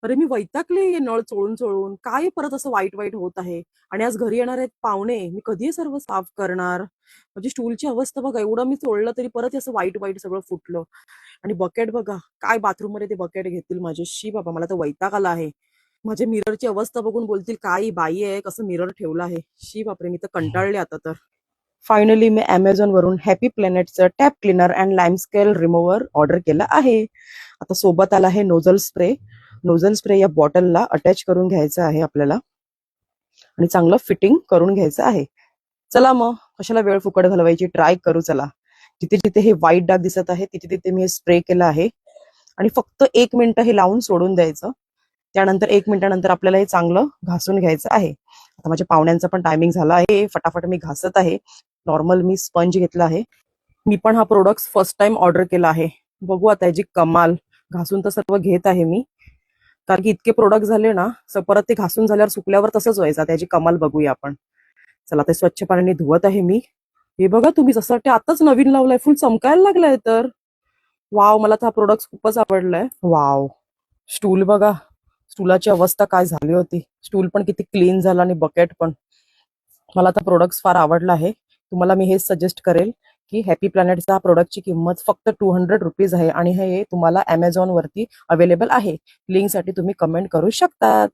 अरे मी वैतागले हे नळ चोळून चोळून. काय परत असं वाईट वाईट होत आहे. आणि आज घरी येणार आहेत पाहुणे, मी कधी हे सर्व साफ करणार? म्हणजे स्टूलची अवस्था बघा, एवढं मी चोळलं तरी परत हे असं वाईट वाईट सगळं फुटलं. आणि बकेट बघा, काय बाथरूम मध्ये ते बकेट घेतील माझे. शी बाबा, मला तर वैताग आला आहे. माझ्या मिररची अवस्था बघून बोलतील काय बाई आहे, कसं मिरर ठेवलं आहे. शी बापरे, मी तर कंटाळले आता तर. फायनली मी Amazon वरून हॅपी प्लॅनेटचं tap cleaner and lime scale remover order केलं आहे. आता सोबत आला आहे नोझल स्प्रे. नोझल स्प्रे या बॉटलला अटॅच करून घ्यायचं आहे आपल्याला आणि चांगलं फिटिंग करून घ्यायचं आहे. चला मग, कशाला वेळ फुकट घालवायची, ट्राय करू चला. जिथे जिथे हे व्हाईट डाग दिसत आहे तिथे तिथे मी हे स्प्रे केलं आहे आणि फक्त 1 मिनिट हे लावून सोडून द्यायचं. त्यानंतर 1 मिनिटानंतर आपल्याला हे चांगलं घासून घ्यायचं आहे. आता माझ्या पाहुण्यांचा पण टायमिंग झाला आहे, फटाफट मी घासत आहे. नॉर्मल मी स्पंज घेतला आहे. मी पण हा प्रोडक्ट फर्स्ट टाइम ऑर्डर केला आहे. बघू आता याची कमाल. घासून तर सर्व घेत आहे मी, कारण की इतके प्रोडक्ट झाले ना, परत ते घासून झाल्यावर सुकल्यावर तसंच व्हायचं. त्याची कमाल बघूया आपण. चला, ते स्वच्छ पाण्याने धुवत आहे मी. हे बघा तुम्ही, जसं वाटतं आताच नवीन लावलाय, फुल चमकायला लागलाय तर. वाव, मला तर हा प्रोडक्ट खूपच आवडलाय. वाव. स्टूल बघा, स्टूलाची अवस्था काय झाली होती. स्टूल पण किती क्लीन झाला आणि बकेट पण. मला तर प्रोडक्ट फार आवडला आहे. तुम्हाला मी हेच सजेस्ट करेल की हॅपी प्लॅनेटचा प्रोडक्टची किंमत फक्त ₹200 आहे आणि हे तुम्हाला Amazon वरती अवेलेबल आहे. लिंकसाठी तुम्ही कमेंट करू शकता.